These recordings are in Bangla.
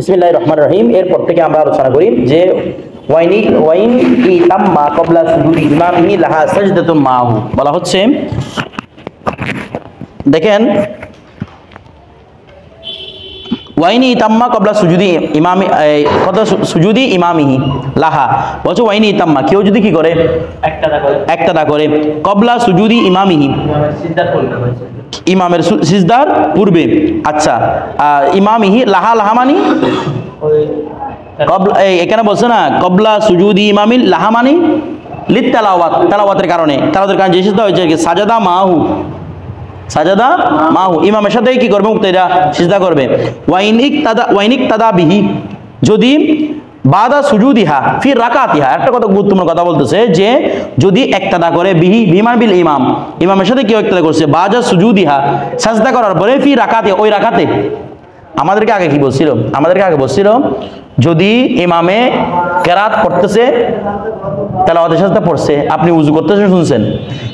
বিসমিল্লাহির রহমানির রহিম। এরপর থেকে আমরা আলোচনা করি যে ওয়াইন ইতাম্মা ক্বাবলা সুজুদি ইমামিহি লাহা সাজদাতুন মাহু। বলা হচ্ছে, দেখেন, ওয়াইনি ইতাম্মা ক্বাবলা সুজুদি ইমামি কথা সুজুদি ইমামিহি লাহা বলছে ওয়াইনি ইতাম্মা, কেউ যদি কি করে একতাদা করে ক্বাবলা সুজুদি ইমামিহি ইমামের সিজদার পূর্বে, আচ্ছা ইমামিহি লাহা লাহা মানি এখানে বলছে না ক্বাবলা সুজুদি ইমামিল লাহা মানি লিত তেলাওয়াতের কারণে যে সিজদা হয়েছে সাজাদা মাহু, সাজাদা মাহু ইমামের সাথে কি করবে মুক্তাদিরা সিজদা করবে। ওয়াইনিক তাদা বিহি, যদি বাদা সুজুদিহা ফির রাকাতিহা, একটা কথা গুরুত্বপূর্ণ কথা বলতেছে যে যদি একতাদা করে বিমান বিল ইমাম, ইমামের সাথে কেউ একতাদা করছে বাদা সুজুদিহা সাজদা করার পরে ফির রাকাতে, ওই রাকাতে আমাদেরকে আগে বলছিল যদি ইমামে কেরাত পড়তেছে তেলাওয়াতের সাজদা পড়ছে, আপনি উযু করতেছেন শুনছেন,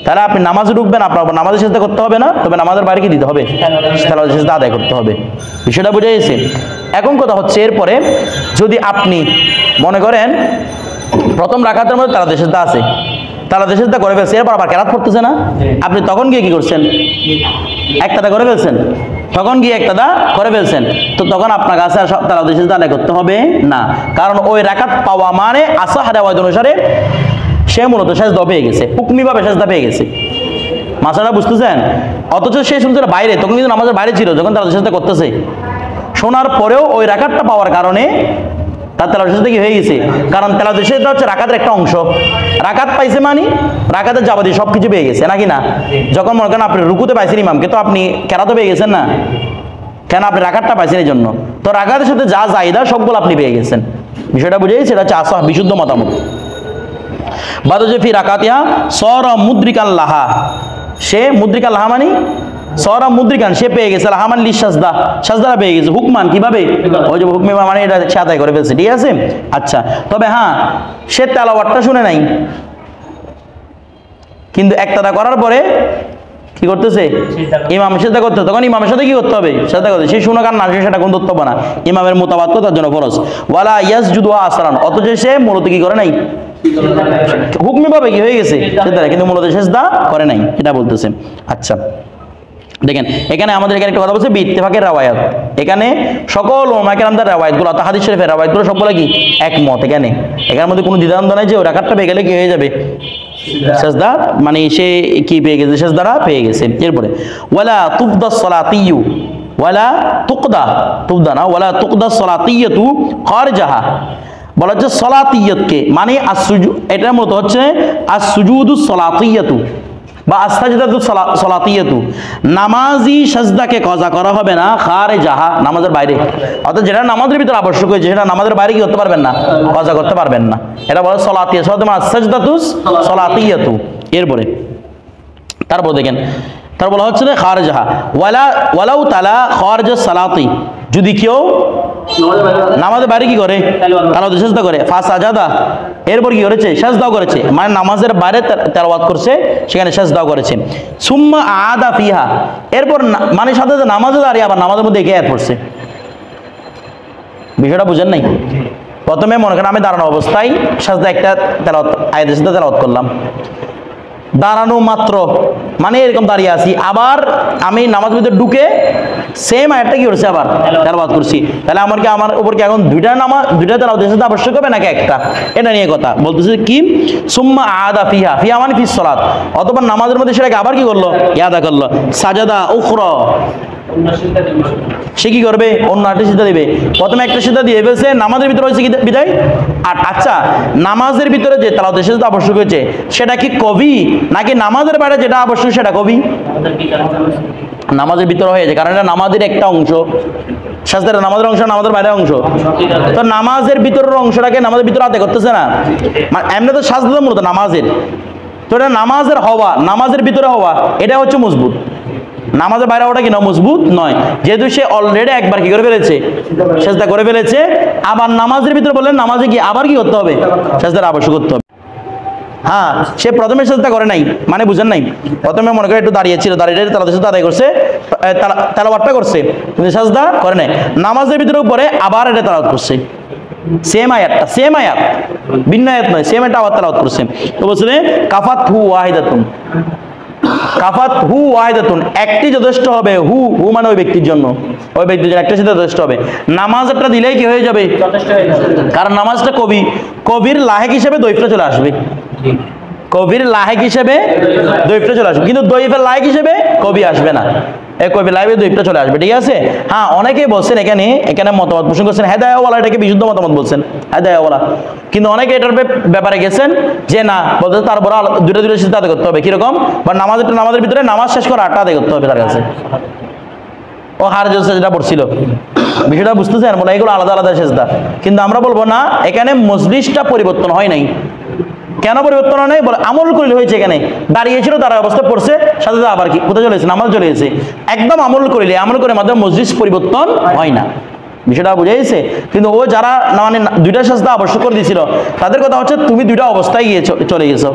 তাহলে আপনি নামাজে ঢুকবেন, আপনার নামাজের সাজদা করতে হবে না, তবে নামাজের বাইরে কি দিতে হবে, তেলাওয়াতের সাজদা আদায় করতে হবে। বিষয়টা বুঝে গেছে? এখন কথা হচ্ছে এরপরে যদি আপনি মনে করেন প্রথম রাকাতের মধ্যে তেলাওয়াতের সাজদা আছে, তেলাওয়াতের সাজদা করে ফেলছে, এরপর আবার কেরাত পড়তেছে না, আপনি তখন গিয়ে কি করছেন, একতাদা করে ফেলছেন, তো তখন আপনার কাছে আর তেলাওয়াতের সাজদা আদায় করতে হবে না, কারণ ওই রাকাত পাওয়া মানে আসাহ রিওয়ায়াত অনুসারে সে মূলত সাজদা পেয়ে গেছে, হুকমিভাবে সাজদা পেয়ে গেছে। মাসালা বুঝতেছেন? অথচ সে শুনছিল বাইরে, তখন কিন্তু নামাজের বাইরে ছিল যখন তেলাওয়াতের সাজদা করতেছে, শোনার পরেও ওই রাকাতটা পাওয়ার কারণে তার তেলাওয়াতের সাজদা কি হয়ে গেছে, কারণ তেলাওয়াতের সাজদা হচ্ছে রাকাতের একটা অংশ, রাকাত পাইছে মানে রাকাতের যাবতীয় সবকিছু পেয়ে গেছে, নাকি না? যখন মনে করেন আপনি রুকুতে পাইছেন ইমামকে, তো আপনি কেরাতও পেয়ে গেছেন না, কেন আপনি রাকাতটা পাইছেন এই জন্য, তো রাকাতের সাথে যা জায়দা সবগুলো আপনি পেয়ে গেছেন। বিষয়টা বুঝে গেছে? এটা হচ্ছে আসাহ বিশুদ্ধ মতামত। বাদজে ফি রাকাতিহা সরা মুদ্রিকান লাহা, সে মুদ্রিকান লাহা মানে সরা মুদ্রিকান সে পেয়ে গেছে, লাহা মানে লিস সাজদা, সাজদাটা পেয়ে গেছে, হুকমান কিভাবে, ওই যে হুকমে মানে এটা সে আদায় করে ফেলছে, ঠিক আছে? আচ্ছা, তবে হ্যাঁ সে তেলাওয়াতটা শুনে নাই, কিন্তু একতাদা করার পরে কি করতেছে, ইমামের সাথে করতে, তখন ইমামের সাথে কি করতে হবে, সাথে করতে, সে শুনো কার না সেটা কোন ধরতে হবে না, ইমামের মোতাবাত তার জন্য ফরজ। ওয়ালা ইয়াসজুদু আসরান, অথচ সে মূলত কি করে নাই, হুকমি ভাবে কি হয়ে গেছে সেটা, কিন্তু মূলত সিজদা করে নাই, এটা বলতেছে। আচ্ছা দেখেন, এখানে আমাদের এখানে একটা কথা বলছে বিত্তেফাকের রাওয়ায়াত, এখানে সকল উলামা কেরামদের রাওয়ায়াতগুলো অর্থাৎ হাদিস শরীফের রাওয়ায়াতগুলো সবগুলো কি একমত, এখানের মধ্যে কোনো দ্বিধাদ্বন্দ্ব নাই যে ওই রাকাতটা পেয়ে গেলে কি হয়ে যাবে, সাজদা মানে সে কি পেয়ে গেছে, সাজদাটা পেয়ে গেছে। এরপরে ওয়ালা তুকদা সলাতিয়ু, ওয়ালা তুকদা সলাতিয়তু খারজাহা, বলা হচ্ছে সলাতিয়তকে মানে এটার মতো হচ্ছে আসসুজুদুস সলাতিয়তু বা আস্তাজদাতু সলাতিয়তু, নামাজি সাজদাকে কজা করা হবে না খারজাহা, নামাজের বাইরে, অর্থাৎ যেটা নামাজের ভিতরে আবশ্যক হয়েছে সেটা নামাজের বাইরে কি করতে পারবেন না, কজা করতে পারবেন না, এটা বলা সলাতিয়া, সাজদাতুস সলাতিয়তু। এরপরে তারপর দেখেন, তার বলা হচ্ছে খারজাহা ওয়ালাউ তালা খারজাস সালাতি, যদি কেউ নামাজের বাইরে কি করে, তেলাওয়াত সাজদা করে, ফাসাজাদা, এরপর কি করেছে, সাজদাও করেছে, মানে নামাজের বাইরে তেলাওয়াত করছে, সেখানে সাজদাও করেছে। সুম্মা আদা ফিহা, এরপর মানে সাথে নামাজে দাঁড়িয়ে আবার নামাজের মধ্যে এগিয়ে পড়ছে। বিষয়টা বুঝেন নাই? প্রথমে মনে করেন আমি দাঁড়ানো অবস্থায় সাজদা একটা তেলাওয়াত আয়াতের সাথে তেলাওয়াত করলাম, দাঁড়ানো মাত্র মানে এরকম দাঁড়িয়ে আছি, আবার আমি নামাজ ভিতরে ঢুকে সেম আয়াতটা কি করছি আবার তেলাওয়াত করছি, তাহলে আমার উপর কি এখন দুইটা তেলাওয়াতের সাথে আবশ্যক হবে নাকি একটা, এটা নিয়ে কথা বলতেছে। কি সুম্মা আদা ফিহা, ফিহা মানে ফিস সালাত, অথবা নামাজের মধ্যে সেটাকে আবার কি করলো, ইয়াদা করলো, সাজাদা উখরা, সে কি করবে, অন্য একটা সিজদা দিবে, প্রথমে একটা সিজদা দিয়ে ফেলছে, নামাজের ভিতরে হয়েছে কি বিদায়। আর আচ্ছা, নামাজের ভিতরে যে তেলাওয়াতের সিজদা আবশ্যক হয়েছে সেটা কি কবি নাকি নামাজের বাইরে যেটা আবশ্যক সেটা কবি, নামাজের ভিতরে হয়েছে, কারণ এটা নামাজের একটা অংশ, সাজদাটা নামাজের অংশ, নামাজের বাইরের অংশ, তো নামাজের ভিতরের অংশটাকে নামাজের ভিতরে আদায় করতেছে না, এমনি তো সাজদা মূলত নামাজের, তো এটা নামাজের হওয়া, নামাজের ভিতরে হওয়া, এটা হচ্ছে মজবুত, নামাজের বাইরে ওটা কিনা মজবুত নয়, যেহেতু সে অলরেডি একবার কি করে ফেলেছে, সাজদা করে ফেলেছে, আবার নামাজের ভিতরে বললেন নামাজে কি আবার কি করতে হবে, সাজদার আবশ্যক করতে হবে। হ্যাঁ, সে প্রথমে সেজদা করে নাই, মানে বুঝেন নাই, প্রথমে মনে করে একটু দাঁড়িয়েছিল, দাঁড়িয়ে তালা আদায় করছে, তেলাওয়াতটা করছে, কিন্তু সেজদা করে নাই। নামাজের ভিতরে পরে আবার এটা তেলাওয়াত করছে, সেম আয়াতটা, সেম আয়াত, ভিন্ন আয়াত নয়, সেম একটা আবার তেলাওয়াত করছে। তো বলছে কাফাত হু ওয়াহিদাতুন, কাফাত হু ওয়াহিদাতুন, একটি যথেষ্ট হবে, হু হু মানে ওই ব্যক্তির জন্য, ওই ব্যক্তির জন্য একটা সাথে যথেষ্ট হবে। নামাজ একটা দিলেই কি হয়ে যাবে? কারণ নামাজটা কবির লাহেক হিসেবে দইফটা চলে আসবে, কবির লাহেক হিসেবে দইফটা চলে আসবে, কিন্তু দইফের লাহেক হিসেবে কবি আসবে না, এই কবি লাইভে দইফটা চলে আসবে, ঠিক আছে। হ্যাঁ, অনেকেই বলছেন এখানে মতামত পোষণ করছেন, হেদায়াওয়ালা এটাকে বিশুদ্ধ মতামত বলছেন, হেদায়াওয়ালা, কিন্তু অনেকে এটার ব্যাপারে গেছেন যে না, বলতে তারপর দুটো সিজদা আদায় করতে হবে, কিরকম, বা নামাজের ভিতরে নামাজ শেষ করে 8টা আদায় করতে হবে তার কাছে, ও হার যেটা পড়ছিল, বিষয়টা বুঝতেছেন, বলে এগুলো আলাদা আলাদা সেজদা। কিন্তু আমরা বলবো না, এখানে মজলিসটা পরিবর্তন হয় নাই। কেন পরিবর্তন হয় নাই? বলে আমল করলে হয়েছে, এখানে দাঁড়িয়েছিল, তার অবস্থা পড়ছে, সাথে আবার কি কোথায় চলে এসেছে? নামাজ চলে এসেছে। একদম আমল করে মাধ্যমে মজলিস পরিবর্তন হয় না, বিষয়টা বুঝাইছে। কিন্তু ও যারা মানে দুইটা সেজদা আবশ্যক করে দিয়েছিল, তাদের কথা হচ্ছে তুমি দুইটা অবস্থায় চলে গেছো,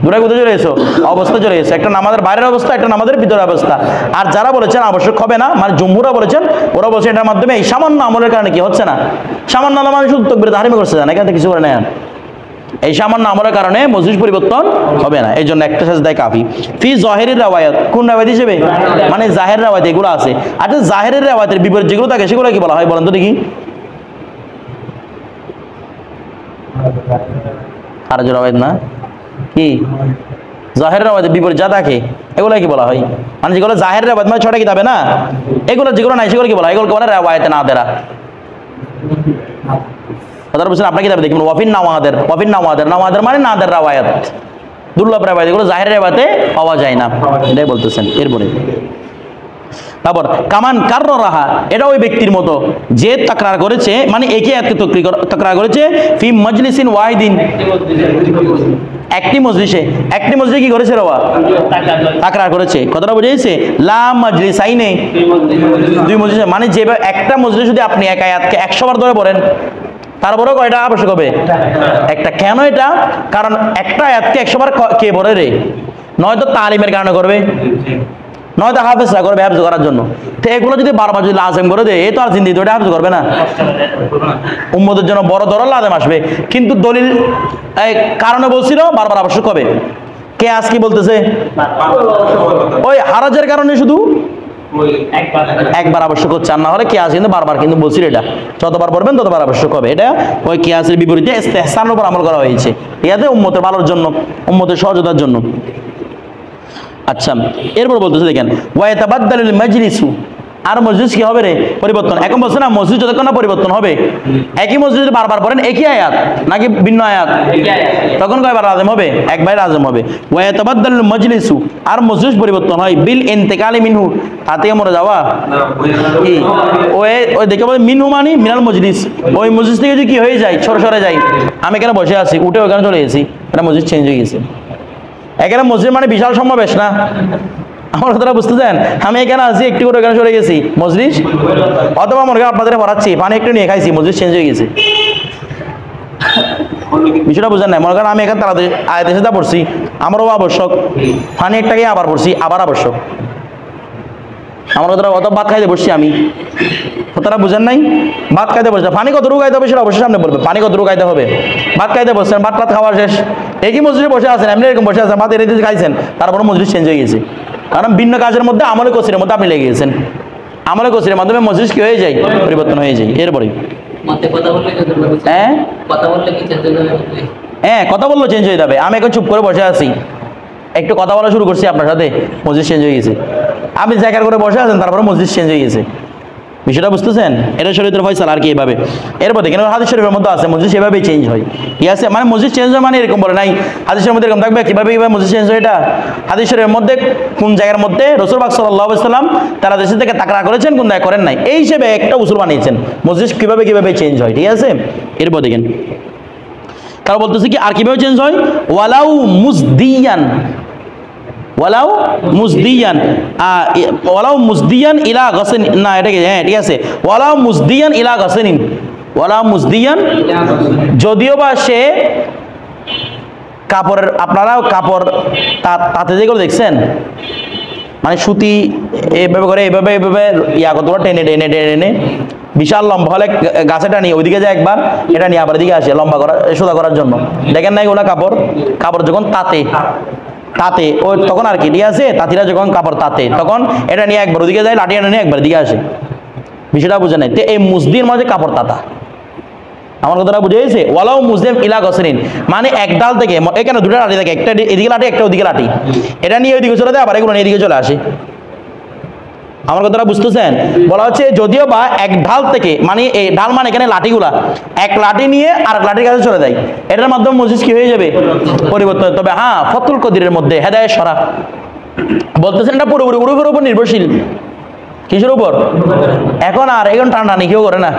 দুটাই কোথায় চলে এসো? অবস্থা চলে এসো, একটা নামাজের বাইরের অবস্থা, একটা নামাজের ভিতরের অবস্থা। আর যারা বলেছেন আবশ্যক হবে না, মানে জম্মুরা বলেছেন, ওরা বলছে এটার মাধ্যমে এই সামান্য আমলের কারণে কি হচ্ছে না, সামান্য আমল মানে শুধু তাকবীর তাহরিম করছে না, এখান থেকে কিছু করে নেন, এই সামান্য আমলের কারণে মজলিস পরিবর্তন হবে না, এই জন্য একটা সেজদায় কাফি। ফি জাহিরের রাওয়ায়াত, কোন রাওয়ায়াত হিসেবে? মানে জাহের রাওয়ায়াত এগুলো আছে। আচ্ছা, জাহেরের রাওয়ায়াতের বিপরীত যেগুলো থাকে সেগুলো কি বলা হয় বলেন তো দেখি? আর যে রাওয়ায়াত না কি জাহেরের রাওয়ায়াতের বিপরীত যা থাকে এগুলো কি বলা হয়? মানে যেগুলো জাহেরের রাওয়ায়াত মানে 6টা কিতাবে না, এগুলো যেগুলো নাই সেগুলো কি বলা হয়? এগুলো বলে রাওয়ায়াতে নাদেরা। কথা বুঝছেন? আপনার কিতাবে দেখবেন ওয়াফিন নাওয়াদের মানে নাদের রাওয়ায়াত, দুর্লভ রাওয়ায়াত, এগুলো জাহেরের রাওয়ায়াতে পাওয়া যায় না, এটাই বলতেছেন। এরপরে তারপর কামান কাররাহা, এটা ওই ব্যক্তির মতো যে তাকরার করেছে, মানে একই আয়াতকে তাকরার করেছে, ফি মাজলিসিন ওয়াহিদিন, একটি মজলিসে কি করেছে? রওয়া তাকরার করেছে। কথাটা বুঝাইছে? লা মাজলিসাইনে, দুই মজলিসে, মানে যে একটা মজলিস যদি আপনি এক আয়াতকে 100 বার ধরে পড়েন, তারপরেও কয়টা আবশ্যক হবে? একটা। কেন এটা? কারণ একটা আয়াতকে 100 বার কে পড়ে রে? নয়তো তালিমের কারণে করবে, নয়তো হাফেজরা করবে হাফেজ করার জন্য। তো এগুলো যদি বারবার যদি লাজেম করে দেয়, এই তো আর জিন্দিগি ওটা হাফেজ করবে না, উম্মতের জন্য বড় ধরল লাজেম আসবে। কিন্তু দলিল কারণে বলছিল বারবার আবশ্যক হবে। কে আজ কি বলতেছে? ওই হারাজের কারণে শুধু একবার আবশ্যক হচ্ছে, আর না হলে কিয়াস কিন্তু বারবার কিন্তু বলছিল, এটা যতবার পড়বেন ততবার আবশ্যক হবে। এটা ওই কিয়াসের বিপরীতে ইস্তেহসানের উপর আমল করা হয়েছে, ঠিক আছে, উম্মতের ভালোর জন্য, উম্মতের সহজতার জন্য। আচ্ছা, এরপর বলতেছে দেখেন, ওয়ায়াতাবাদদালুল মাজলিসু, আর মসজিদ কি হবে রে? পরিবর্তন। এখন বলছে না মসজিদ যতক্ষণ না পরিবর্তন হবে, একই মসজিদ বারবার পড়েন একই আয়াত নাকি ভিন্ন আয়াত, তখন কয়বার লাজেম হবে? একবার লাজেম হবে। ওয়ায়াতাবাদদালুল মাজলিসু, আর মসজিদ পরিবর্তন হয় বিল ইন্তিকালি মিনহু, তাতে মরে যাওয়া কি ওই দেখে বলে মিনহু মানে মিনাল মজলিস, ওই মসজিদ থেকে যদি কি হয়ে যায়, সরে যায়, আমি এখানে বসে আছি, উঠে ওখানে চলে গেছি, এটা মসজিদ চেঞ্জ হয়ে গেছে। এখানে মসজিদ মানে বিশাল সমাবেশ না, আমার কথাটা বুঝতে চান? আমি এখানে আছি, একটু করে এখানে চলে গেছি, মজলিস, অথবা মনে করেন আপনাদের পড়াচ্ছি, পানি একটু নিয়ে খাইছি, মসজিদ চেঞ্জ হয়ে গেছে। বিষয়টা বুঝেন না? মনে করেন আমি এখানে তাড়াতাড়ি আয়াতে সেজদা পড়ছি, আমারও আবশ্যক, পানি একটাকে আবার পড়ছি, আবার আবশ্যক, আমার কথাটা অত ভাত খাইতে বসছি আমি, কথাটা বুঝেন নাই? ভাত খাইতে বসছে, পানি কতটুকু খাইতে হবে সেটা অবশ্যই সামনে বলবে, পানি কতটুকু খাইতে হবে। ভাত খাইতে বসছেন, ভাত খাওয়া শেষ, একই মসজিদে বসে আছেন, এমনি এরকম বসে আছেন, ভাত এড়ে খাইছেন, তারপরে মসজিদ চেঞ্জ হয়ে গেছে, কারণ ভিন্ন কাজের মধ্যে আমলে কসিরের মধ্যে আপনি লেগে গেছেন, আমলে কসিরের মাধ্যমে মসজিদ কি হয়ে যায়? পরিবর্তন হয়ে যায়। এরপরে কথা বললে চেঞ্জ হয়ে যাবে। আমি এখন চুপ করে বসে আছি, একটু কথা বলা শুরু করছি আপনার সাথে, মসজিদ চেঞ্জ হয়ে গেছে। আপনি জায়গার করে বসে আছেন, তারপরে মসজিদ চেঞ্জ হয়ে গেছে। বিষয়টা বুঝতেছেন? এটা শরীয়তের ফয়সালা আর কি এভাবে। এরপর দেখেন হাদিস শরীফের মধ্যে আছে মসজিদ সেভাবেই চেঞ্জ হয়, ঠিক আছে? মানে মসজিদ চেঞ্জ হয় মানে এরকম বলে নাই, হাদিসের মধ্যে এরকম থাকবে কিভাবে মসজিদ চেঞ্জ হয়। এটা হাদিস শরীফের মধ্যে কোন জায়গার মধ্যে রাসূল পাক সাল্লাল্লাহু আলাইহি ওয়াসাল্লাম তারা দেশ থেকে তাকরা করেছেন, কোন জায়গায় করেন নাই, এই হিসেবে একটা উসুল বানিয়েছেন মসজিদ কিভাবে চেঞ্জ হয়, ঠিক আছে? এরপর দেখেন তারা বলতেছে কি আর কিভাবে চেঞ্জ হয়, ওয়ালাউ মুজদিয়ান ইলা গাসিন, না এটা কি? হ্যাঁ ঠিক আছে, ওয়ালাউ মুজদিয়ান ইলা গাসিন, যদিও বা সে কাপড়ের আপনারা কাপড় তাতে যেগুলো দেখছেন মানে সুতি এইভাবে করে এইভাবে ইয়া কত টেনে টেনে টেনে টেনে বিশাল লম্বা হলে গাছে টানি ওইদিকে যায় একবার, এটা নিয়ে আবার এদিকে আসে লম্বা করা সোজা করার জন্য। দেখেন না এগুলা কাপড় যখন তাতে ওই তখন আর কি ঠিক আছে, তাঁতিরা যখন কাপড় তাতে তখন এটা নিয়ে একবার ওদিকে যায়, লাঠি নিয়ে একবার দিকে আসে, বিষয়টা বুঝে নাই। তো এই মুসদির মাঝে কাপড় তাতা, আমার কথাটা বুঝে গেছে? ওয়ালাউ মুসলিম ইলা গসরিন, মানে এক ডাল থেকে এখানে দুটো লাঠি থাকে, একটা এদিকে লাঠি একটা ওদিকে লাঠি, এটা নিয়ে ওইদিকে চলে যায়, আবার এগুলো নিয়ে এদিকে চলে আসে। আমার কথাটা বুঝতেছেন? বলা হচ্ছে যদিও বা এক ঢাল থেকে, মানে এই ঢাল মানে এখানে লাঠিগুলা, এক লাঠি নিয়ে আর এক লাঠির কাছে চলে যায়, এটার মাধ্যমে মসজিদ কি হয়ে যাবে? পরিবর্তন। তবে হ্যাঁ, ফতুল কদিরের মধ্যে হেদায়েত সরা বলতেছেন এটা পুরোপুরি উরুফের উপর নির্ভরশীল। কিসের উপর? এখন আর এখন টানাটানি কেউ করে না,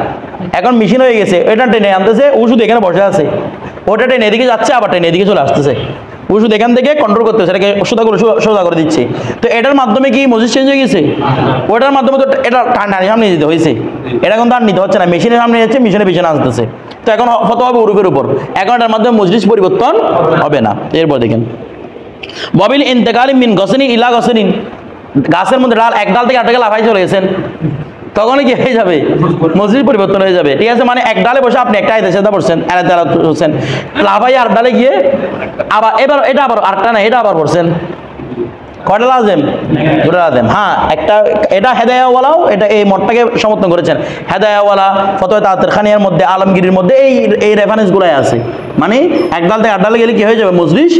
এখন মেশিন হয়ে গেছে, এটা টেনে আনতেছে, ও শুধু এখানে বসে আছে, ওটা টেনে এদিকে যাচ্ছে, আবার টেনে এদিকে চলে আসতেছে, ও শুধু এখান থেকে কন্ট্রোল করতেছে, এটাকে সোজা করে দিচ্ছে। তো এটার মাধ্যমে কি মসজিদ চেঞ্জ হয়ে গেছে? ওটার মাধ্যমে তো এটা টানাটানি সামনে দিতে হয়েছে, এটা কিন্তু আর নিতে হচ্ছে না, মেশিনের সামনে যাচ্ছে, মেশিনের পিছনে আসতেছে। তো এখন ফতোয়া হবে উরুফের উপর, এখন এটার মাধ্যমে মসজিদ পরিবর্তন হবে না। এরপর দেখেন ববিল ইন্তেকালি মিন গসনিন ইলা গসনিন, গাছের মধ্যে ডাল, এক ডাল থেকে আরেকটা লাফাই চলে গেছেন, তখন কি হয়ে যাবে? মসজিদ পরিবর্তন হয়ে যাবে। ঠিক আছে, মানে এক ডালে বসে আপনি একটা আয়াতে সেজদা পড়ছেন, আয়াতে পড়ছেন, লাফাই আর ডালে গিয়ে আবার এবার এটা আবার আরেকটা না, এটা আবার পড়ছেন, কয়টা লাজেম? দুটো লাজেম। হ্যাঁ, একটা এটা হেদায়াওয়ালাও এটা এই মতটাকে সমর্থন করেছেন, হেদায়াওয়ালা ফতোয়া তাওয়াতুল খানিয়ার মধ্যে, আলমগীরের মধ্যে এই রেফারেন্সগুলাই আছে, মানে এক ডাল থেকে আট ডালে গেলে কি হয়ে যাবে? মসজিদ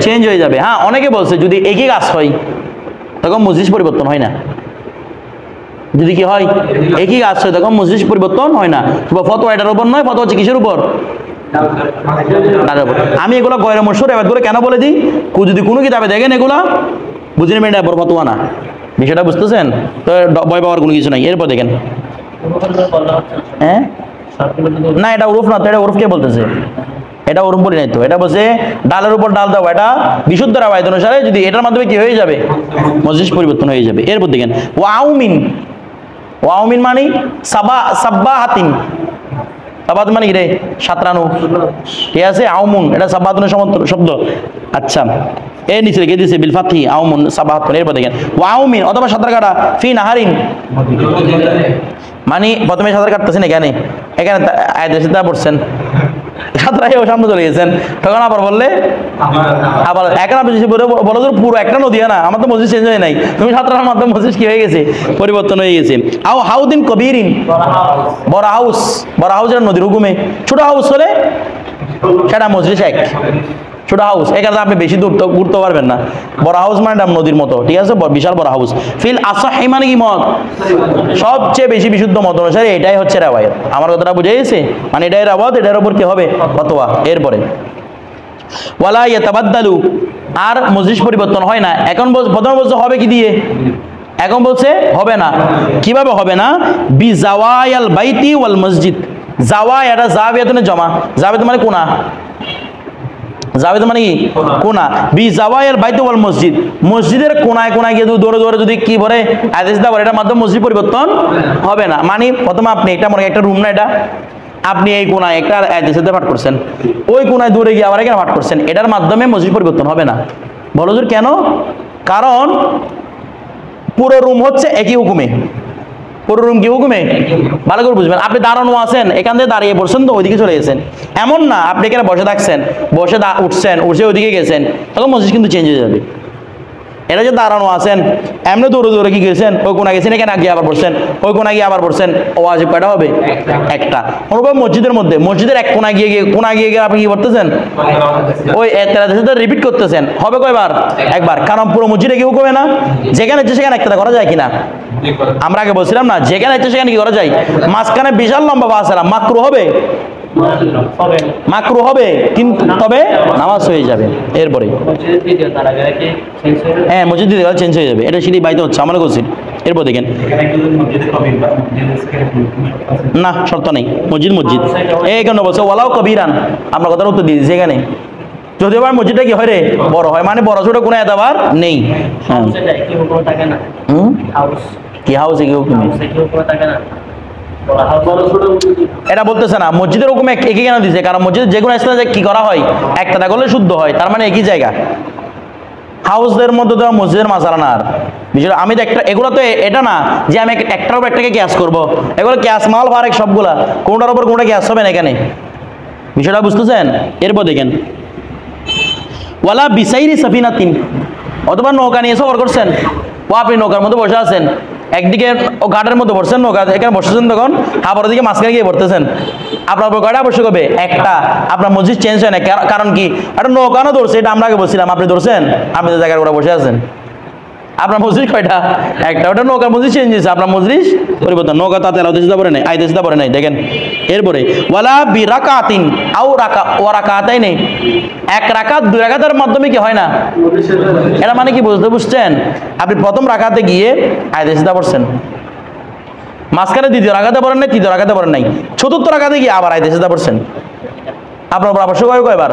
চেঞ্জ হয়ে যাবে। হ্যাঁ, অনেকে বলছে যদি একই গাছ হয় তখন মসজিদ পরিবর্তন হয় না, যদি কি হয় একই গাছ হয় তখন মসজিদ পরিবর্তন হয় না। ফতোয়া এটার উপর নয়, ফতোয়া হচ্ছে কিসের উপর? আমি এগুলো গয়রে মশহুর এবার ধরে কেন বলে দিই, যদি কোনো কিতাবে দেখেন এগুলা বুঝে নেবেন এটা ফতোয়া না, বিষয়টা বুঝতেছেন? তো ভয় পাওয়ার কোনো কিছু নাই। এরপর দেখেন, হ্যাঁ না এটা উরুফ না, তো এটা উরুফ কে বলতেছে? এটা ওরম বলি নাই তো, এটা বলছে ডালের উপর ডাল দাও, এটা বিশুদ্ধ রাওয়ায়াত অনুসারে যদি এটার মাধ্যমে কি হয়ে যাবে? মসজিদ পরিবর্তন হয়ে যাবে। এরপর দেখেন ওয়াউমিন মানে সাব্বাহাতিন, সাবাত মানে কি রে? সাতরানু, ঠিক আছে? আউমুন এটা সাব্বাহাতুনের শব্দ। আচ্ছা, এর নিচে রেখে দিয়েছে বিল ফাতহি আউমুন সাবাহাতুন। এরপর দেখেন ওয়াউমিন অথবা সাঁতার কাটা ফি নাহারিন, মানে প্রথমে সাঁতার কাটতেছেন এখানে আয়াতে পড়ছেন, সাঁতরাইও সামনে চলে গেছেন, তখন আবার বললে আবার এখন আপনি বলো তো পুরো একটা নদী না, আমার তো মসজিদ চেঞ্জ হয় নাই, তুমি সাঁতরার মাধ্যমে মসজিদ কি হয়ে গেছে? পরিবর্তন হয়ে গেছে। হাউদিন কবিরিন, বড় হাউস এটা নদীর হুকুমে, ছোট হাউস হলে সেটা মসজিদ এক, ছোট হাউস এখানে আপনি বেশি দূর তো ঘুরতে পারবেন না, বড় হাউস মানে নদীর মতো, ঠিক আছে? বিশাল বড় হাউস। ফিল আসাহি মানে কি মত? সবচেয়ে বেশি বিশুদ্ধ মত অনুসারে এটাই হচ্ছে রাওয়ায়াত। আমার কথাটা বুঝে গেছে? মানে এটাই রাওয়ায়াত, এটার উপর কি হবে? ফতোয়া। এরপরে ওয়ালা ইয়াতাবাদদালু, আর মসজিদ পরিবর্তন হয় না। এখন প্রথমে বলছে হবে কি দিয়ে, এখন বলছে হবে না। কিভাবে হবে না? বি জাওয়ায়াল বাইতি ওয়াল মসজিদ, জাওয়া এটা জাবিয়াতুনে জমা, জাবিয়াত মানে কোনা, জাবেদ মানে কি? কোনা। বি জাওয়ায়াল বাইতি ওয়াল মসজিদ, মসজিদের কোনায় কোনায় গিয়ে দৌড়ে দৌড়ে যদি কি বলে আদেশ দেওয়া, এটার মাধ্যমে মসজিদ পরিবর্তন হবে না। মানে প্রথমে আপনি এটা মনে একটা রুম না, এটা আপনি এই কোনায় একটা আদেশে পাঠ করছেন, ওই কোনায় দৌড়ে গিয়ে আবার এখানে পাঠ করছেন, এটার মাধ্যমে মসজিদ পরিবর্তন হবে না। বলো হুজুর কেন? কারণ পুরো রুম হচ্ছে একই হুকুমে, পুরো রুম কি হুকুমে? ভালো করে বুঝবেন। আপনি দাঁড়ানো আছেন, এখান থেকে দাঁড়িয়ে পড়ছেন তো ওইদিকে চলে গেছেন, এমন না আপনি এখানে বসে থাকছেন, বসে উঠছে ওইদিকে গেছেন, তখন মসজিদ কিন্তু চেঞ্জ হয়ে যাবে। এটা যে দাঁড়ানো আছেন, এমনি দৌড়ে দৌড়ে কি গেছেন, ওই কোনা গেছেন, এখানে গিয়ে আবার পড়ছেন, ওই কোনা গিয়ে আবার পড়ছেন, ওয়াজিব কয়টা হবে? একটা। অনুভব মসজিদের মধ্যে, মসজিদের এক কোনা গিয়ে গিয়ে আপনি কি করতেছেন? ওই রিপিট করতেছেন, হবে কয়বার? একবার। কারণ পুরো মসজিদে কি হুকুমে না, যেখানে ইচ্ছে সেখানে একটা করা যায় কিনা? আমরা আগে বলছিলাম না, যেখানে ইচ্ছে সেখানে কি করা যায়? মাঝখানে বিশাল লম্বা বাসালাম, মাকরু হবে, মাকরু হবে, কিন্তু তবে নামাজ হয়ে যাবে। এরপরে হ্যাঁ, মসজিদ চেঞ্জ হয়ে যাবে, এটা সিঁড়ি বাইতে হচ্ছে আমরা করছি। এরপর দেখেন, না শর্ত নেই, মসজিদ এইখানে বলছে ওয়ালাও কবিরান, আমরা কথার উত্তর দিয়েছি এখানে। যদিও আবার মসজিদটা কি হয় রে? বড় হয়, মানে বড় ছোট কোনো এতবার নেই। কি হাউস কি হুকুম? এটা বলতেছে না মসজিদের হুকুম একই কেন দিছে, কারণ মসজিদে যে কোনো স্থানে কি করা হয় একটা করলে শুদ্ধ হয়, তার মানে একই জায়গা। হাউসদের মধ্যে তো মসজিদের মাসালা না। আর বিষয়টা আমি তো একটা, এগুলো তো এটা না যে আমি একটার উপর একটাকে ক্যাশ করবো, এগুলো ক্যাশ মাল ফারেক সবগুলা, কোনটার উপর কোনটা ক্যাশ হবে না এখানে, বিষয়টা বুঝতেছেন। এরপর দেখেন ওয়ালা বিসাইরি সাফিনাতিন, অথবা নৌকা নিয়ে সফর করছেন, ও আপনি নৌকার মধ্যে বসে আছেন, একদিকে ও ঘাটের মধ্যে বসছেন, নৌকা এখানে বসেছেন, তখন আবার দিকে মাঝখানে গিয়ে পড়তেছেন, আপনার উপর কয়টা আবশ্যক হবে? একটা। আপনার মসজিদ চেঞ্জ হয় না, কারণ কি? একটা নৌকা না ধরছে, এটা আমরা আগে বলছিলাম, আপনি ধরছেন, আপনি তো জায়গার উপরে বসে আছেন, আপনার মসজিদ কয়টা? একটা। ওটা নৌকার মসজিদ চেঞ্জ হয়েছে, আপনার মসজিদ পরিবর্তন। নৌকা তাতে আলাদা সিদ্ধা পড়ে নাই, আইতে সিদ্ধা পড়ে নাই। দেখেন এরপরে ওয়ালা বি রাকাতিন আও রাকা ও রাকাতাই নেই, এক রাকাত দুই রাকাতের মাধ্যমে কি হয় না, এটা মানে কি বুঝছেন? আপনি প্রথম রাকাতে গিয়ে আইতে সিদ্ধা পড়ছেন, মাঝখানে দ্বিতীয় রাকাতে পড়েন নাই, তৃতীয় রাকাতে পড়েন নাই, চতুর্থ রাকাতে গিয়ে আবার আইতে সিদ্ধা পড়ছেন, আপনার উপর আবশ্যক হয় কয়বার?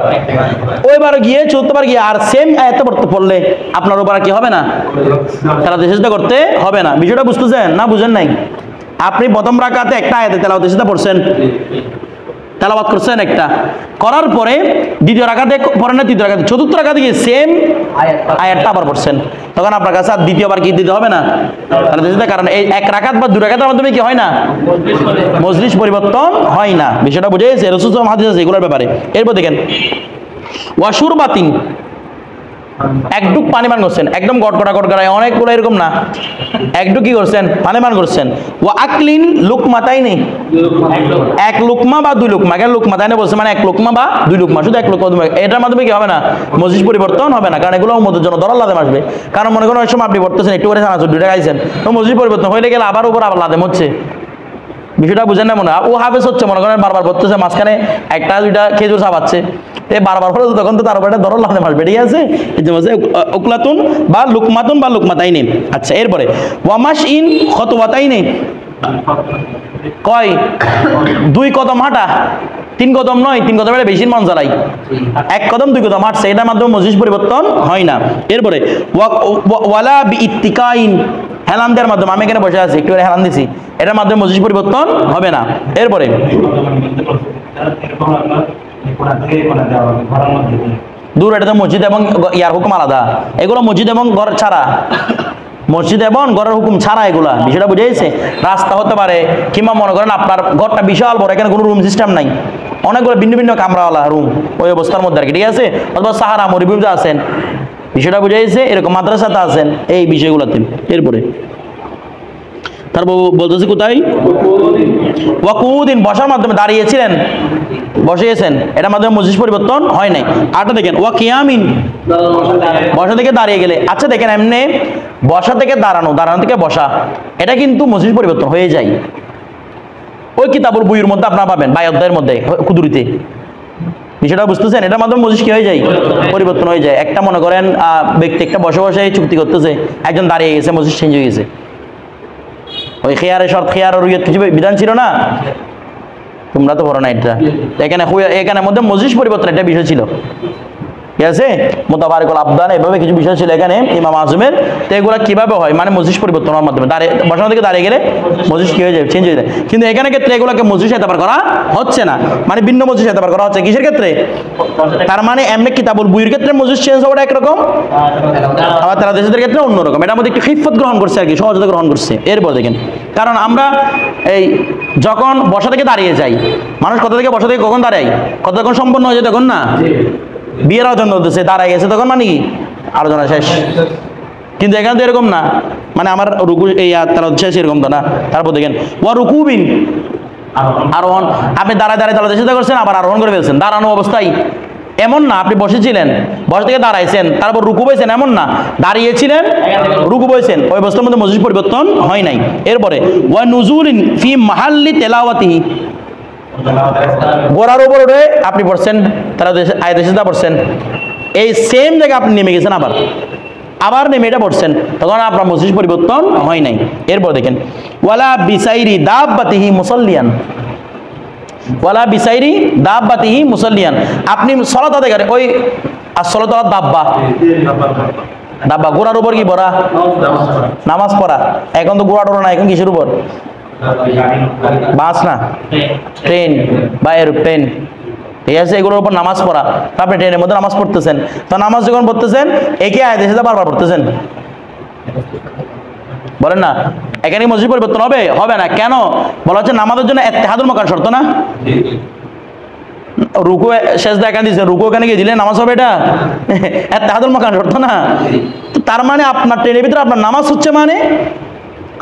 ওইবার গিয়ে চতুর্থবার গিয়ে আর সেম আয়াতে পড়তে পড়লে আপনার উপর কি হবে না, তেলাওয়াত সিজদা করতে হবে না। বিষয়টা বুঝতেছেন না বুঝেন নাই? আপনি প্রথম রাকাতে একটা আয়াতে তেলাওয়াত সিজদা পড়ছেন, তেলাওয়াত করছেন একটা, করার পরে দ্বিতীয় রাকাতে পড়েন না, তৃতীয় রাকাতে, চতুর্থ রাকাতে গিয়ে সেম আয়াতটা আবার পড়ছেন, তখন আপনার কাছে আর দ্বিতীয়বার কি দিতে হবে না তেলাওয়াত সিজদা, কারণ এই এক রাকাত বা দুই রাকাতের মাধ্যমে কি হয় না, মজলিস পরিবর্তন হয় না। বিষয়টা বুঝে গেছে? রাসূল সাল্লাল্লাহু আলাইহি ওয়াসাল্লাম হাদিস আছে এগুলোর ব্যাপারে। এরপর দেখেন ওয়াশুরবাতিন, একডুক পানি পান করছেন, একদম গটগড়ায় অনেকগুলো এরকম না, একডুক কি করছেন, পানি পান করছেন। ওয়া আকলিন লুকমাতাইনি, এক লুকমা বা দুই লুকমা, কেন লুকমাতাইনি বলছে মানে এক লুকমা বা দুই লুকমা, শুধু এক লুকমা, এটার মাধ্যমে কি হবে না, মজলিস পরিবর্তন হবে না, কারণ এগুলো উম্মতের জন্য দরাল লাদেম আসবে। কারণ মনে করেন ওই সময় আপনি পড়তেছেন একটু করে চানাচুর দুইটা খাইছেন, তো মজলিস পরিবর্তন হয়ে গেলে আবার উপর আবার লাদেম হচ্ছে, বিষয়টা বুঝেন না মনে হয়? ও হাফেজ হচ্ছে, মনে করেন বারবার পড়তেছে, মাঝখানে একটা দুইটা খেজুর চাবাচ্ছে, বারবার পড়ে তখন তো তার উপরে একটা দরল লাদেম আসবে, ঠিক আছে? এই যে উকলাতুন বা লুকমাতুন বা লুকমাতাইনি। আচ্ছা, এরপরে ওয়ামাশ ইন খতওয়াতাইনি, কয় দুই কদম হাঁটা, তিন কদম নয়, তিন কদম বেশি মন জ্বালাই, এক কদম দুই কদম হাঁটছে, এটার মাধ্যমে মজলিস পরিবর্তন হয় না। এরপরে ওয়ালা বি ইত্তিকাইন, হেলান দেওয়ার মাধ্যমে, আমি এখানে বসে আছি একটু হেলান দিছি, এটার মাধ্যমে মজলিস পরিবর্তন হবে না। এরপরে দূর, এটা তো মসজিদ এবং ইয়ার হুকুম আলাদা, এগুলো মসজিদ এবং ঘর ছাড়া, মসজিদ এবং ঘরের হুকুম ছাড়া এগুলা, বিষয়টা বুঝে গেছে? রাস্তা হতে পারে, কিংবা মনে করেন আপনার ঘরটা বিশাল বড়, এখানে কোনো রুম সিস্টেম নাই, অনেকগুলো ভিন্ন ভিন্ন কামরাওয়ালা রুম ওই অবস্থার মধ্যে আর কি, ঠিক আছে? অথবা সাহারা মরুভূমিতে আছেন, বিষয়টা বুঝে গেছে? এরকম মাদ্রাসাতে আছেন, এই বিষয়গুলোতে। এরপরে তারপর বলতেছি কোথায়, ওয়াকুদিন, বসার মাধ্যমে, দাঁড়িয়েছিলেন বসে গেছেন, এটার মাধ্যমে মজলিস পরিবর্তন হয় নাই। আরটা দেখেন ওয়া কিয়ামিন, বসা থেকে দাঁড়িয়ে গেলে। আচ্ছা দেখেন, এমনি বসা থেকে দাঁড়ানো, দাঁড়ানো থেকে বসা, এটা কিন্তু মজলিস পরিবর্তন হয়ে যায়। ওই কিতাবুল বুইয়ের মধ্যে আপনারা পাবেন, বাই অধ্যায়ের মধ্যে কুদুরিতে, বিষয়টা বুঝতেছেন? এটার মাধ্যমে মজলিস কি হয়ে যায়, পরিবর্তন হয়ে যায়। একটা মনে করেন ব্যক্তি একটা বসে বসে চুক্তি করতেছে, একজন দাঁড়িয়ে গেছে, মজলিস চেঞ্জ হয়ে গেছে। ওই খেয়ারে শর্ত, খেয়ার রুইয়ত কিছু বিধান ছিল না, তোমরা তো পড়ো না এটা, এখানে মধ্যে মজলিস পরিবর্তন একটা বিষয় ছিল, ঠিক আছে? মুতাবারিকুল আবদান, এভাবে কিছু বিষয় ছিল এখানে ইমাম আজমের। তো এগুলো কিভাবে হয়, মানে মজলিস পরিবর্তন হওয়ার মাধ্যমে, বসানো থেকে দাঁড়িয়ে গেলে মজলিস কি হয়ে যায়, চেঞ্জ হয়ে যায়। কিন্তু এখানে ক্ষেত্রে এগুলোকে মজলিস এতবার করা হচ্ছে না, মানে ভিন্ন মজলিস এতবার করা হচ্ছে। কিসের ক্ষেত্রে? তার মানে এমনি কিতাবুল বুইয়ের ক্ষেত্রে মজলিস চেঞ্জ হওয়াটা একরকম, আবার তারা দেশের ক্ষেত্রে অন্যরকম। এটার মধ্যে একটু খিফত গ্রহণ করছে আর কি, সহজতা গ্রহণ করছে। এরপর দেখেন, কারণ আমরা এই যখন বসা থেকে দাঁড়িয়ে যাই, মানুষ কোথা থেকে বসা থেকে কখন দাঁড়ায়, কতক্ষণ সম্পন্ন হয়ে যায় তখন না, বিয়ের আলোচনা হতেছে, দাঁড়ায় গেছে তখন মানে কি আলোচনা শেষ। কিন্তু এখানে তো এরকম না, মানে আমার রুকু এই তারা শেষ এরকম তো না। তারপর দেখেন ওয়া রুকুবিন, আরোহণ, আপনি দাঁড়ায় দাঁড়ায় তারা চেষ্টা করছেন, আবার আরোহণ করে ফেলছেন দাঁড়ানো অবস্থায়। এমন না আপনি বসেছিলেন, বসা থেকে দাঁড়াইছেন, তারপর রুকু বইছেন, এমন না, দাঁড়িয়েছিলেন রুকু বইছেন, ওই অবস্থার মধ্যে মজলিস পরিবর্তন হয় নাই। এরপরে ওয়া নুজুলিন ফি মাহাল্লি তেলাওয়াতিহি, গোড়ার উপর উঠে আপনি পড়ছেন, তারা আয়াতে সিজদা পড়ছেন, এই সেম জায়গায় আপনি নেমে গেছেন, আবার নেমে এটা পড়ছেন, তখন আপনার মজলিস পরিবর্তন হয় নাই। এরপর দেখেন ওয়ালা বিসাইরি দাব্বাতিহি মুসাল্লিয়ান, ওয়ালা বিসাইরি দাব্বাতিহি মুসাল্লিয়ান, আপনি সালাত আদায় করেন, ওই আসসালাতু আলা দাব্বা, দাব্বা গোড়ার উপর কি পড়া, নামাজ পড়া। এখন তো গোড়া টোড়া না, এখন কিসের উপর, বাস না, ট্রেন বা এরোপ্লেন, ঠিক আছে, এগুলোর উপর নামাজ পড়া। আপনি ট্রেনের মধ্যে নামাজ পড়তেছেন, তো নামাজ যখন পড়তেছেন একই আয়াতের সাথে বারবার পড়তেছেন, বলেন না এখানে মসজিদ পরিবর্তন হবে? হবে না। কেন? বলা হচ্ছে নামাজের জন্য ইত্তেহাদুল মাকান শর্ত না? রুকু সেজদা এখানে দিয়েছে, রুকু ওখানে গিয়ে দিলে নামাজ হবে? এটা ইত্তেহাদুল মাকান শর্ত না? তো তার মানে আপনার ট্রেনের ভিতরে আপনার নামাজ হচ্ছে, মানে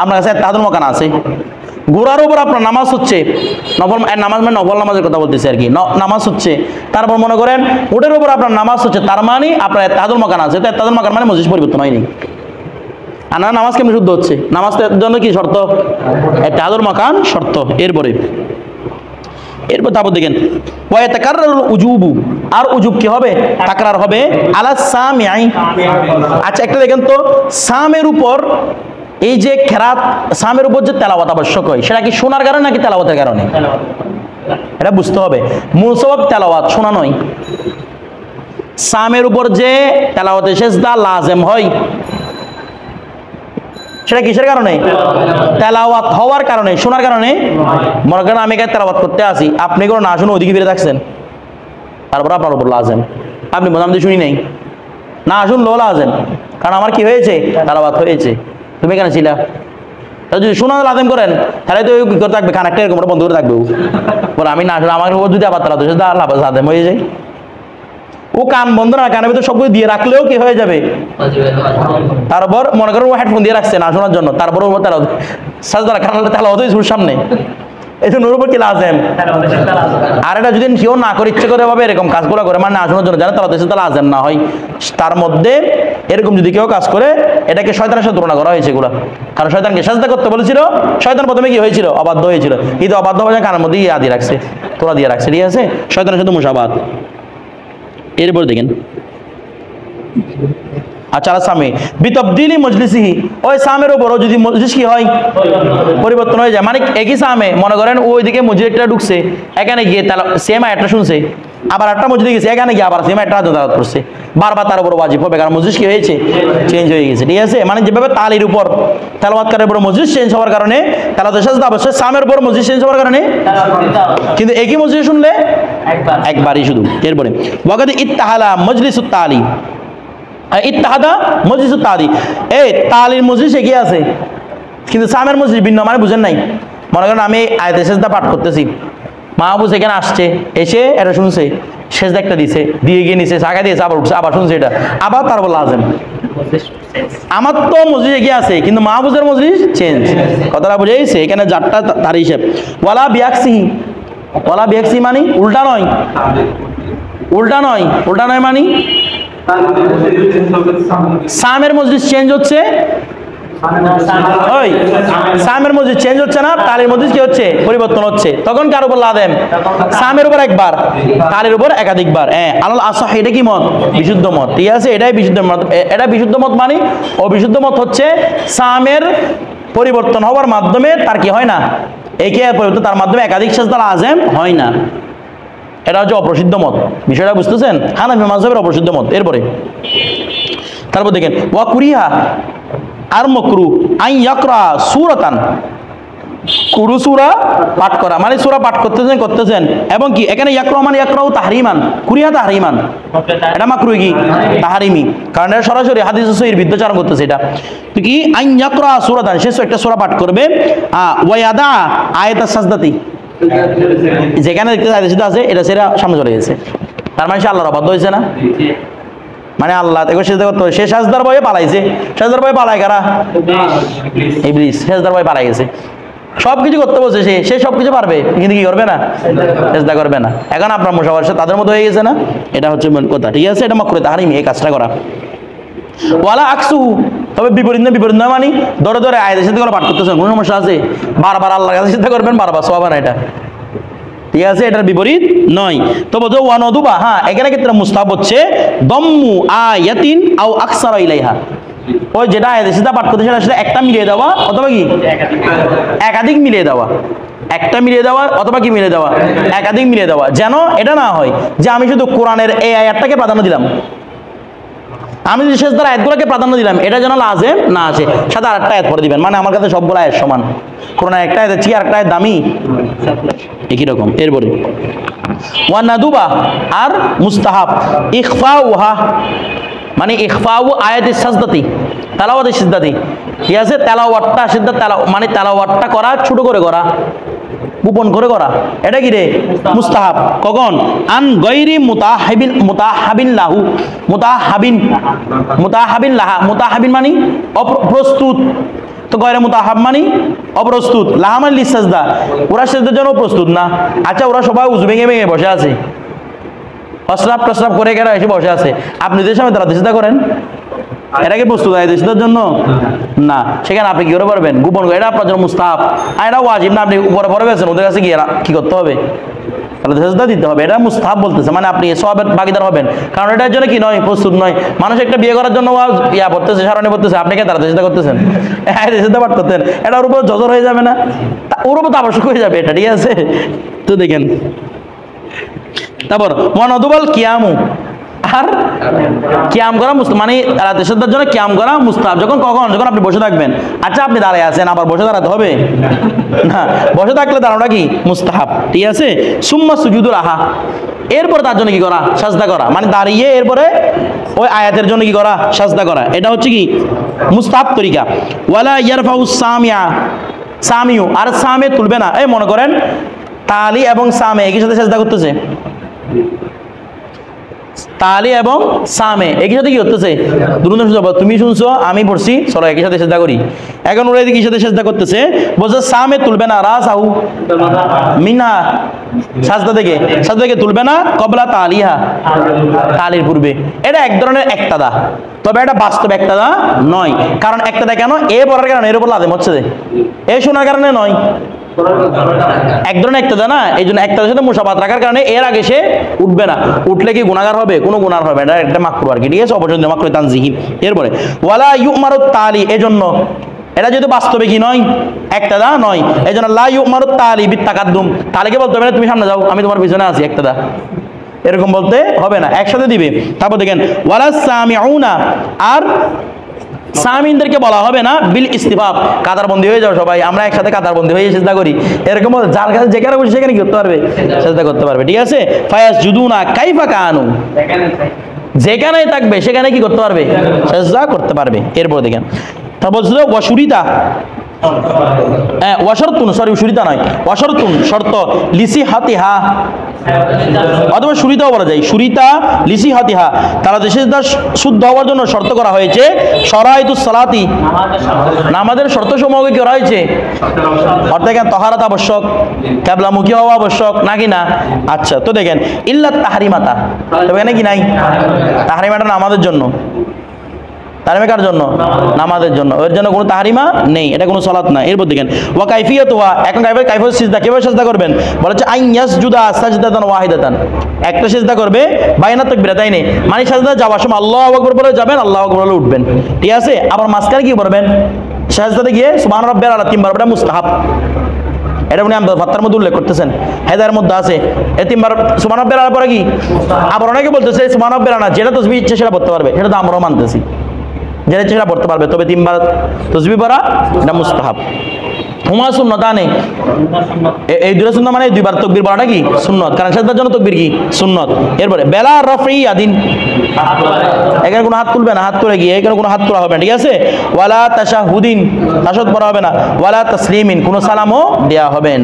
আপনার কাছে ইত্তেহাদুল মাকান আছে। ঘোড়ার উপর আপনার নামাজ হচ্ছে, নফল নামাজ মানে নফল নামাজের কথা বলতেছে আর কি, নামাজ হচ্ছে। তারপর মনে করেন উটের উপর আপনার নামাজ হচ্ছে, তার মানে আপনার ইত্তেহাদুল মাকান আছে। তো ইত্তেহাদুল মাকান মানে মসজিদ পরিবর্তন হয়নি। আর না, নামাজ কেমন শুদ্ধ হচ্ছে? নামাজের জন্য কি শর্ত? ইত্তেহাদুল মাকান শর্ত। এরপর তারপর দেখেন ওয়ায়াতাকাররারুল উজুবু, আর উজুব কি হবে? তাকরার হবে আলা সামিআই। আচ্ছা একটা দেখেন তো, সামের উপর এই যে খেরাত, সামের উপর যে তেলাওয়াত আবশ্যক হয়, সেটা কি শোনার কারণে নাকি তেলাওয়াতের কারণে? এটা বুঝতে হবে। মুসাওয়াব তেলাওয়াত শোনা নয়। সামের উপর যে তেলাওয়াতে সেজদা লাজেম হয়, সেটা কিসের কারণে? তেলাওয়াত হওয়ার কারণে, শোনার কারণে। মনে করেন আমি এখানে তেলাওয়াত করতে আসি, আপনি কোনো না শুনে ওদিকে ফিরে থাকছেন, তারপর আপনার উপর লাজেম, আপনি বললাম যে শুনি নাই, না শুনলেও লাজেম, কারণ আমার কি হয়েছে? তেলাওয়াত হয়েছে। তুমি এখানে ছিলা, যদি শোনা লাজেম করেন তাহলে তো কি করে থাকবে? খানিকটা এরকম বন্ধ করে থাকবে। বলে আমি না শুনে আমার উপর যদি আবার তেলাওয়াত লাজেম হয়ে যায়, ও কান বন্ধ না, কানের ভিতরে সবকিছু দিয়ে রাখলেও কি হয়ে যাবে? তারপর মনে করেন ও হেডফোন দিয়ে রাখছে না শোনার জন্য, তারপর ওর তেলাওয়াত সাজদা কানালে তেলাওয়াত হয়েছে ওর সামনে, এই জন্য ওর উপর কি লাজেম? আর এটা যদি কেউ না করে ইচ্ছে করে ভাবে এরকম কাজগুলো করে, মানে না শোনার জন্য, জানে তেলাওয়াত হয়েছে, তাহলে লাজেম না হয়। তার মধ্যে এরকম যদি কেউ কাজ করে, এটাকে শয়তানের সাথে তুলনা করা হয়েছে এগুলো। কারণ শয়তানকে সাজদা করতে বলেছিল, শয়তান প্রথমে কি হয়েছিল? অবাধ্য হয়েছিল, কিন্তু অবাধ্য হয়ে কানের মধ্যে ইয়া দিয়ে রাখছে, তোরা দিয়ে রাখছে, ঠিক আছে, শয়তানের সাথে মুশাবাহাত। এরপর দেখেন আচ্ছা সামে বিতবদিলি মজলিসিহি, ওই সামের উপরও যদি মজলিস কি হয়? পরিবর্তন হয়ে যায়। মানে একই সামে মনে করেন ওইদিকে মসজিদটা ঢুকছে, এখানে গিয়ে সেম আয়াতটা শুনছে, আবার একটা মসজিদে গেছে, এখানে গিয়ে আবার সেম আয়াতটা তেলাওয়াত করছে, বারবার তার উপর ওয়াজিব হবে, কারণ মসজিদ কি হয়েছে? চেঞ্জ হয়ে গেছে, ঠিক আছে। মানে যেভাবে তালির উপর তেলাওয়াতকারের উপর মসজিদ চেঞ্জ হওয়ার কারণে তেলাওয়াতে সাজদা অবশ্যই সামের উপর মসজিদ চেঞ্জ হওয়ার কারণে, কিন্তু একই মসজিদ শুনলে একবারই শুধু। এরপরে ওয়াকাদ ইত্তাহালা মজলিসুত তালি, ইত্তাহাদা মজলিসুত তালি, এই তালির মজলিস একই আছে, কিন্তু সামের মজলিস ভিন্ন, মানে বুঝেন নাই? মনে করেন আমি আয়াতুল সেজদা পাঠ করতেছি, মাহবুব এখানে আসছে, এসে এটা শুনছে, সেজদা একটা দিছে, দিয়ে গিয়ে নিচে শাখা দিয়েছে, আবার উঠছে, আবার শুনছে, এটা আবার তারপর লাজেম। আমার তো মসজিদ এগিয়ে আছে, কিন্তু মাহবুবের মসজিদ চেঞ্জ। কথাটা বুঝেছে? এখানে যারটা তার হিসেব। ওয়ালা বিয়াকসি, ওয়ালা বিয়াকসি মানে উল্টা নয়, উল্টা নয়, উল্টা নয় মানে সামের মসজিদ চেঞ্জ হচ্ছে, ওই সামের মসজিদ চেঞ্জ হচ্ছে না, তালির মসজিদ কি হচ্ছে? পরিবর্তন হচ্ছে। তখন কার উপর লাদেম? সামের উপর একবার, তালির উপর একাধিকবার। আলাল আসাহ, এটা কি মত? বিশুদ্ধ মত, ঠিক আছে, এটাই বিশুদ্ধ মত। এটা বিশুদ্ধ মত মানে, অবিশুদ্ধ মত হচ্ছে সামের পরিবর্তন হওয়ার মাধ্যমে তার কি হয় না? একে পরিবর্তন, তার মাধ্যমে একাধিক সাজদা লাজেম হয় না। এটা হচ্ছে অপ্রসিদ্ধ মত, বিষয়টা বুঝতেছেন? হানাফি মাযহাবের অপ্রসিদ্ধ মত। এরপরে তারপর দেখেন ওয়া কুরিহা, আর মকরু আই ইয়াকরা সূরাতান, কুরু সূরা পাঠ করা, মানে সূরা পাঠ করতেছেন এবং কি এখানে ইয়াকরা মানে ইয়াকরাউ তাহরিমান, কুরিহা তাহরিমান, এটা মাকরুহ কি? তাহরিমি, কারণ এটা সরাসরি হাদিস সহিহ বিদ্যাচারণ করতেছে। এটা তো কি আই ইয়াকরা সূরাতান, সে একটা সূরা পাঠ করবে, ওয়া ইয়াদা আয়াতাস সাজদাতি, যেখানে দেখতে আছে এটা সেটা সামনে চলে গেছে, তার মানে সে আল্লাহর অবাধ্য হয়েছে না? মানে আল্লাহ দেখো সেজদা করতে, সে সাজদার ভয়ে পালাইছে, সাজদার ভয়ে পালায় কারা? ইবলিস, সাজদার ভয়ে পালাই গেছে। সবকিছু করতে বলছে, সে সবকিছু পারবে, কিন্তু কি করবে না? সাজদা করবে না। এখন আপনার মুশাওয়ার তাদের মতো হয়ে গেছে না? এটা হচ্ছে কথা, ঠিক আছে। এটা মাকরুহ তাহরিমি, এই কাজটা করা। ওয়ালা আকসু, তবে বিপরীত না, বিপরীত না মানে ধরে ধরে আয়াতের সাথে করে পাঠ করতেছেন, কোনো সমস্যা আছে? বারবার আল্লাহর কাছে চিন্তা করবেন, বারবার সওয়াব না, এটা ঠিক আছে, এটার বিপরীত নয়। তো বোঝো ওয়ানদুবা, হ্যাঁ এখানে ক্ষেত্রে মুস্তাহাব হচ্ছে দম্মু আয়াতিন আও আকসারা ইলাইহা, ওই যেটা আয়াতের সাথে পাঠ করতে সেটা একটা মিলিয়ে দেওয়া, অথবা কি একাধিক মিলিয়ে দেওয়া, একটা মিলিয়ে দেওয়া অথবা কি মিলিয়ে দেওয়া, একাধিক মিলিয়ে দেওয়া, যেন এটা না হয় যে আমি শুধু কোরআনের এই আয়াতটাকে প্রাধান্য দিলাম, আমি যে সেজদার আয়াতগুলোকে প্রাধান্য দিলাম এটা যেন লাজেম না আসে, সাথে আরেকটা আয়াত পরে দিবেন, মানে আমার কাছে সবগুলো আয়াত সমান, কোরআনে একটা আয়াত চেয়ে আরেকটা আয়াত দামি একই রকম। এরপরে ওয়ানাদুবা আর মুস্তাহাব ইখফাউহা, মানে ইখফাউ আয়াতের সাজদাতি তেলাওয়াতের সিজদাতি, ঠিক আছে, তেলাওয়াতটা সিজদা মানে তেলাওয়াতটা করা ছোট করে করা, গোপন করে করা, এটা কি রে মুস্তাহাব। কখন? আন গৈরি মুতাহাবিন লাহু, মুতাহাবিন লাহা, মুতাহাবিন মানে অপ্রস্তুত, তো গয়রে মুতাহাব মানে অপ্রস্তুত, লাহা মানে লিসাজদা, ওরা সেজদার জন্য প্রস্তুত না। আচ্ছা ওরা সবাই উজু ভেঙে ভেঙে বসে আছে, প্রস্রাব প্রস্রাব করে গেলে এসে বসে আছে, আপনি যে সময় তারা সিজদা করেন, এটা কি প্রস্তুত হয় সিজদার জন্য? না, সেখানে আপনি কি করে পারবেন? গোপন করে, এটা আপনার জন্য মুস্তাহাব, আর এটা ওয়াজিব না, আপনি উপরে পড়ে গেছেন, ওদের কাছে গিয়ে কি করতে হবে? তাহলে সিজদা দিতে হবে, এটা মুস্তাহাব বলতেছে, মানে আপনি সওয়াবের ভাগীদার হবেন, কারণ এটার জন্য কি নয়, প্রস্তুত নয়। মানুষ একটা বিয়ে করার জন্য ইয়া পড়তেছে, সারণে পড়তেছে, আপনি কে তারা সিজদা করতেছেন? হ্যাঁ সিজদা পারতেন, এটা ওর উপর জজর হয়ে যাবে না, ওর উপর তো আবশ্যক হয়ে যাবে এটা, ঠিক আছে? তো দেখেন তারপর ওয়ানাদুবাল কিয়ামু, আর কিয়াম করা মানে রাতের সিজদার জন্য কিয়াম করা মুস্তাহাব। যখন কখন? যখন আপনি বসে থাকবেন। আচ্ছা আপনি দাঁড়িয়ে আছেন, আবার বসে দাঁড়াতে হবে না, বসে থাকলে দাঁড়ানোটা কি মুস্তাহাব, ঠিক আছে। সুম্মা সুজুদুল আহা, এরপর তার জন্য কি করা? সাজদা করা, মানে দাঁড়িয়ে এরপরে ওই আয়াতের জন্য কি করা? সাজদা করা, এটা হচ্ছে কি মুস্তাহাব তরিকা। ওয়ালা ইয়ারফাউ সামিয়া, সামিউ আর সামে তুলবে না। এই মনে করেন তালি এবং সামে একই সাথে সাজদা করতেছে, তালি এবং সামে একই সাথে কি করতেছে? তুমি শুনছো, আমি পড়ছি, চলো একই সাথে সেজদা করি। এখন ওরা একই সাথে সেজদা করতেছে, বলছে সামে তুলবে না, রাস আহু মিনা, সাজদা থেকে তুলবে না, কবলা তালিহা, তালির পূর্বে। এটা এক ধরনের একতাদা, তবে এটা বাস্তব একতাদা নয়। কারণ একতাদা কেন? এ পড়ার কারণে এর উপর লাদেম হচ্ছে, এ শোনার কারণে নয়, এক ধরনের একতাদা না, এই জন্য একতাদের সাথে মুসাবাত রাখার কারণে এর আগে সে উঠবে না, উঠলে কি গুনাহগার হবে? কোনো গুনাহ হবে না, এটা একটা মাকরুহ আর কি, ঠিক আছে, অপছন্দের মাকরুহ তানজিহি। এরপরে ওয়ালা ইউমারুত তালি, এজন্য এটা যেহেতু বাস্তবে কি নয়, একতাদা নয়, এই জন্য লা ইউমারুত তালি বিত তাকাদ্দুম, তালিকে বলতে হবে না তুমি সামনে যাও, আমি তোমার পিছনে আছি, একতাদা এরকম বলতে হবে না, একসাথে দিবে। তারপর দেখেন ওয়ালা সামিউনা, আর সামিনদেরকে বলা হবে না বিল ইস্তিফাব, কাতারবন্দি হয়ে যাও সবাই, আমরা একসাথে কাতারবন্দি হয়ে সিজদা করি, এরকম যার কাছে যেখানে বসে সেখানে কি করতে পারবে? সিজদা করতে পারবে, ঠিক আছে। ফায়াসজুদুনা কাইফা কানু, যেখানে থাকবে সেখানে কি করতে পারবে? সিজদা করতে পারবে। এরপর দেখেন তারপর বলছিল ওয়াশুরিতা, ওয়াশরতুন, সরি সুরিতা নয়, ওয়াশরতুন শর্ত, লিসি হাতিহা, অথবা সুরিতাও বলা যায়, সুরিতা লিসি হাতিহা, তারা সিজদা শুদ্ধ হওয়ার জন্য শর্ত করা হয়েছে। শরাইতুস সালাতি, নামাজের শর্ত সমূহকে কি করা হয়েছে? অর্থাৎ এখানে তাহারাত আবশ্যক, কিবলামুখী হওয়া আবশ্যক নাকি না? আচ্ছা তো দেখেন ইল্লাত তাহরিমাতা, তবে এখানে কি নাই? তাহরিমাটা নামাজের জন্য, তাহরিমা কার জন্য? নামাজের জন্য, এর জন্য কোনো তাহরিমা নেই, এটা কোনো সালাত না। এরপর দেখেন ওয়া কাইফিয়াতুহা, এখন কাইফিয়াত সিজদা, কিভাবে সিজদা করবেন? বলেছে আইন ইয়াসজুদা সাজদাতান ওয়াহিদাতান, একটা সিজদা করবে বাইনা তাকবীরাতাইনি, মানে সিজদা যাওয়ার সময় আল্লাহু আকবার বলে যাবেন, আল্লাহু আকবার বলে উঠবেন, ঠিক আছে। আবার মাঝখানে কি করবেন? সিজদাতে গিয়ে সুবহান রাব্বিয়াল আলা তিনবার, এটা মুস্তাহাব, এটা উনি ফাত্তার মধ্যে উল্লেখ করতেছেন, হেদায়ের মধ্যে আছে, এই তিনবার সুবহান রাব্বিয়াল আলা পরে কি? আবার অনেকে বলতেছে সুবহান রাব্বিয়াল আলা যেটা তাসবিহ ইচ্ছে সেটা পড়তে পারবে, সেটা তো আমরাও মানতেছি, যেটা চেষ্টা পড়তে পারবে, তবে তিনবার তাসবিহ পড়া এটা মুস্তাহাব। হুমা সুন্নতানে, এই দুটো সুন্নাত, মানে দুইবার তাকবীর পড়াটা কি সুন্নত, কারণ সিজদার জন্য তাকবীর কি সুন্নত। এরপরে বেলা রফই আদিন, এখানে কোনো হাত তুলবে না, হাত তুলে গিয়ে এখানে কোনো হাত তোলা হবে না, ঠিক আছে। ওয়ালা তাশাহুদিন, তাশাহুদ পড়া হবে না। ওয়ালা তাসলিমিন, কোনো সালামও দেয়া হবে না।